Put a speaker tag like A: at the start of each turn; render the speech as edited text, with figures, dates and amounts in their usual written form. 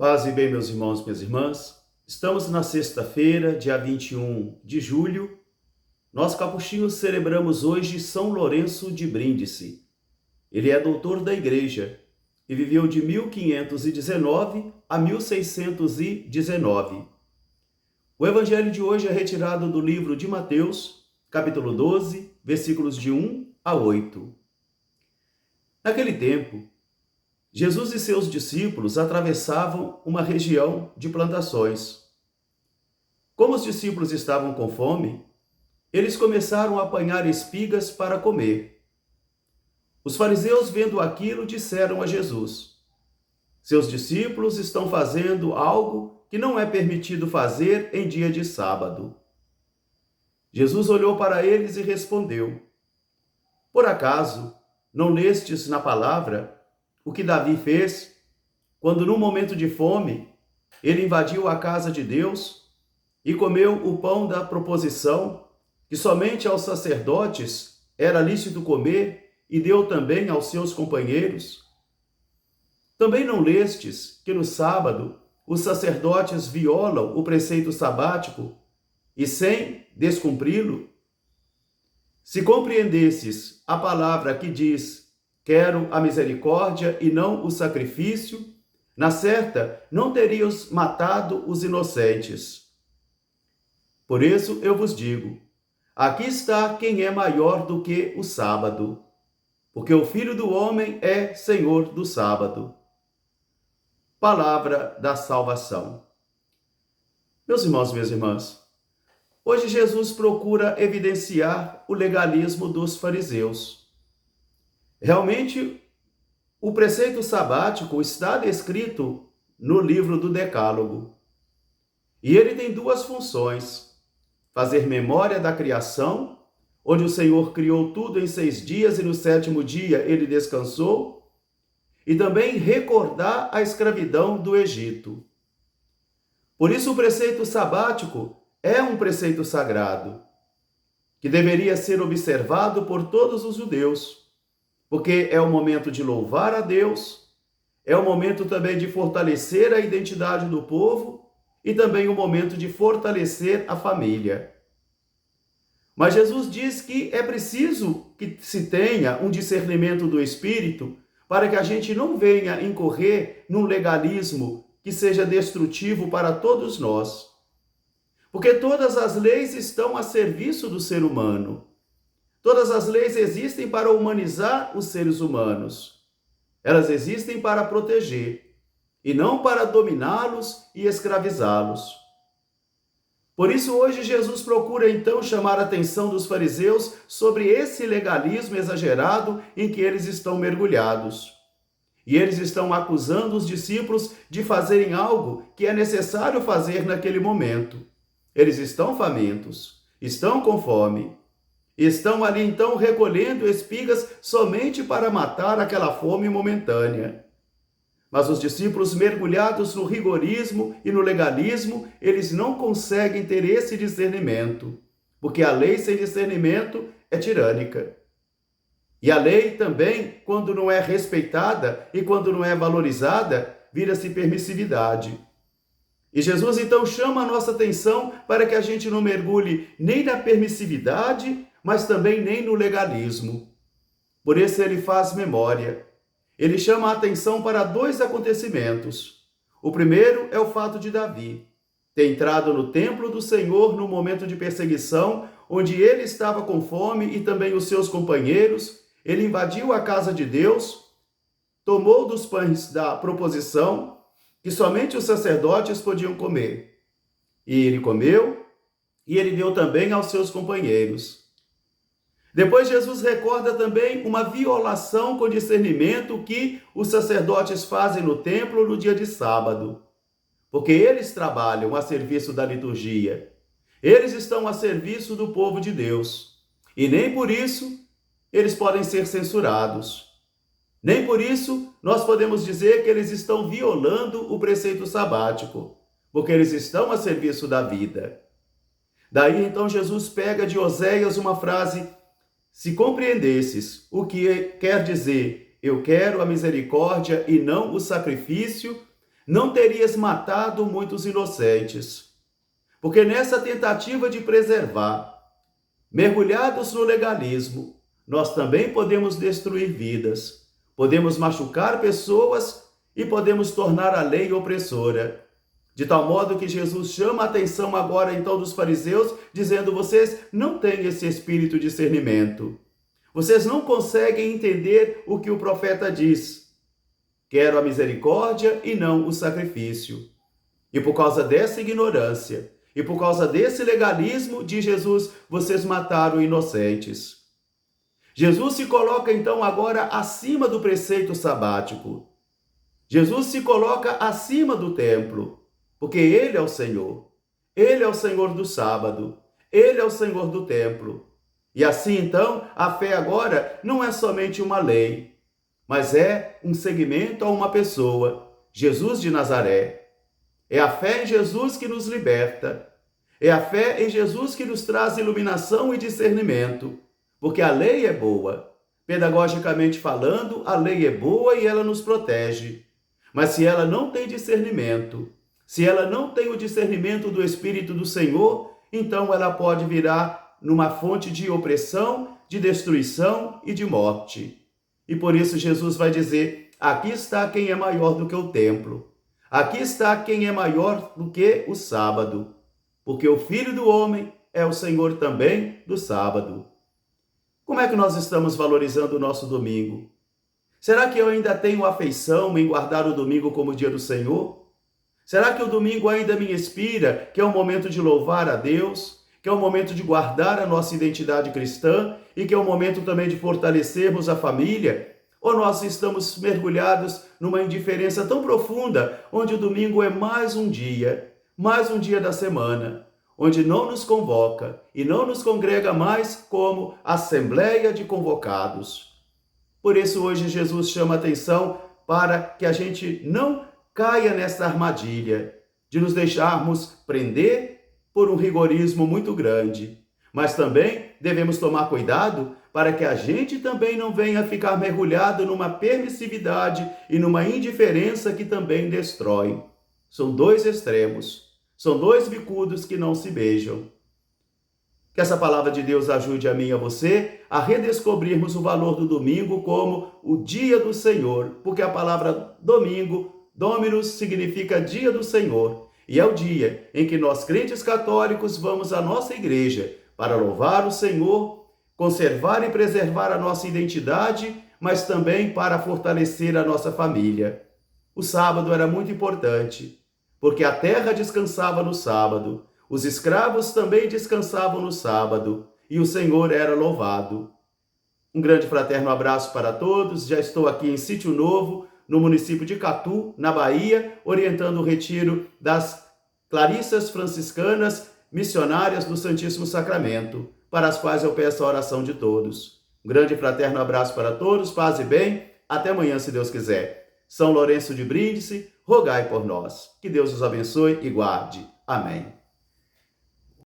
A: Paz e bem, meus irmãos, minhas irmãs. Estamos na sexta-feira, dia 21 de julho. Nós, capuchinhos, celebramos hoje São Lourenço de Brindisi. Ele é doutor da Igreja e viveu de 1519 a 1619. O evangelho de hoje é retirado do livro de Mateus, capítulo 12, versículos de 1 a 8. Naquele tempo, Jesus e seus discípulos atravessavam uma região de plantações. Como os discípulos estavam com fome, eles começaram a apanhar espigas para comer. Os fariseus, vendo aquilo, disseram a Jesus: seus discípulos estão fazendo algo que não é permitido fazer em dia de sábado. Jesus olhou para eles e respondeu: por acaso não lestes na palavra o que Davi fez, quando num momento de fome, ele invadiu a casa de Deus e comeu o pão da proposição, que somente aos sacerdotes era lícito comer, e deu também aos seus companheiros? Também não lestes que no sábado os sacerdotes violam o preceito sabático e, sem descumpri-lo? Se compreendesses a palavra que diz: quero a misericórdia e não o sacrifício, na certa não terias matado os inocentes. Por isso eu vos digo: aqui está quem é maior do que o sábado, porque o Filho do Homem é Senhor do sábado. Palavra da salvação. Meus irmãos, minhas irmãs, hoje Jesus procura evidenciar o legalismo dos fariseus. Realmente, o preceito sabático está descrito no livro do Decálogo. E ele tem duas funções: fazer memória da criação, onde o Senhor criou tudo em 6 dias e no 7º dia ele descansou, e também recordar a escravidão do Egito. Por isso, o preceito sabático é um preceito sagrado, que deveria ser observado por todos os judeus, porque é o momento de louvar a Deus, é o momento também de fortalecer a identidade do povo e também o momento de fortalecer a família. Mas Jesus diz que é preciso que se tenha um discernimento do Espírito para que a gente não venha incorrer num legalismo que seja destrutivo para todos nós. Porque todas as leis estão a serviço do ser humano. Todas as leis existem para humanizar os seres humanos. Elas existem para proteger, e não para dominá-los e escravizá-los. Por isso, hoje, Jesus procura, então, chamar a atenção dos fariseus sobre esse legalismo exagerado em que eles estão mergulhados. E eles estão acusando os discípulos de fazerem algo que é necessário fazer naquele momento. Eles estão famintos, estão com fome. Estão ali, então, recolhendo espigas somente para matar aquela fome momentânea. Mas os discípulos, mergulhados no rigorismo e no legalismo, eles não conseguem ter esse discernimento, porque a lei sem discernimento é tirânica. E a lei também, quando não é respeitada e quando não é valorizada, vira-se permissividade. E Jesus, então, chama a nossa atenção para que a gente não mergulhe nem na permissividade, mas também nem no legalismo. Por isso ele faz memória. Ele chama a atenção para 2 acontecimentos. O primeiro é o fato de Davi ter entrado no templo do Senhor no momento de perseguição, onde ele estava com fome e também os seus companheiros. Ele invadiu a casa de Deus, tomou dos pães da proposição, que somente os sacerdotes podiam comer. E ele comeu, e ele deu também aos seus companheiros. Depois, Jesus recorda também uma violação com discernimento que os sacerdotes fazem no templo no dia de sábado, porque eles trabalham a serviço da liturgia. Eles estão a serviço do povo de Deus. E nem por isso eles podem ser censurados. Nem por isso nós podemos dizer que eles estão violando o preceito sabático, porque eles estão a serviço da vida. Daí, então, Jesus pega de Oséias uma frase: se compreendesses o que quer dizer eu quero a misericórdia e não o sacrifício, não terias matado muitos inocentes. Porque nessa tentativa de preservar, mergulhados no legalismo, nós também podemos destruir vidas, podemos machucar pessoas e podemos tornar a lei opressora. De tal modo que Jesus chama a atenção agora então dos fariseus, dizendo: vocês não têm esse espírito de discernimento. Vocês não conseguem entender o que o profeta diz. Quero a misericórdia e não o sacrifício. E por causa dessa ignorância, e por causa desse legalismo de Jesus, vocês mataram inocentes. Jesus se coloca então agora acima do preceito sabático. Jesus se coloca acima do templo, porque Ele é o Senhor. Ele é o Senhor do sábado. Ele é o Senhor do templo. E assim então, a fé agora não é somente uma lei, mas é um seguimento a uma pessoa, Jesus de Nazaré. É a fé em Jesus que nos liberta. É a fé em Jesus que nos traz iluminação e discernimento. Porque a lei é boa. Pedagogicamente falando, a lei é boa e ela nos protege. Mas se ela não tem discernimento, se ela não tem o discernimento do Espírito do Senhor, então ela pode virar numa fonte de opressão, de destruição e de morte. E por isso Jesus vai dizer: aqui está quem é maior do que o templo. Aqui está quem é maior do que o sábado. Porque o Filho do Homem é o Senhor também do sábado. Como é que nós estamos valorizando o nosso domingo? Será que eu ainda tenho afeição em guardar o domingo como dia do Senhor? Será que o domingo ainda me inspira que é um momento de louvar a Deus, que é um momento de guardar a nossa identidade cristã e que é um momento também de fortalecermos a família? Ou nós estamos mergulhados numa indiferença tão profunda, onde o domingo é mais um dia da semana, onde não nos convoca e não nos congrega mais como assembleia de convocados? Por isso hoje Jesus chama atenção para que a gente não caia nessa armadilha de nos deixarmos prender por um rigorismo muito grande. Mas também devemos tomar cuidado para que a gente também não venha ficar mergulhado numa permissividade e numa indiferença que também destrói. São dois extremos, são dois bicudos que não se beijam. Que essa palavra de Deus ajude a mim e a você a redescobrirmos o valor do domingo como o dia do Senhor, porque a palavra domingo, Dominus, significa dia do Senhor, e é o dia em que nós, crentes católicos, vamos à nossa igreja para louvar o Senhor, conservar e preservar a nossa identidade, mas também para fortalecer a nossa família. O sábado era muito importante, porque a terra descansava no sábado, os escravos também descansavam no sábado, e o Senhor era louvado. Um grande fraterno abraço para todos. Já estou aqui em Sítio Novo, no município de Catu, na Bahia, orientando o retiro das Clarissas Franciscanas, missionárias do Santíssimo Sacramento, para as quais eu peço a oração de todos. Um grande fraterno abraço para todos, paz e bem. Até amanhã, se Deus quiser. São Lourenço de Brindisi, rogai por nós. Que Deus os abençoe e guarde. Amém.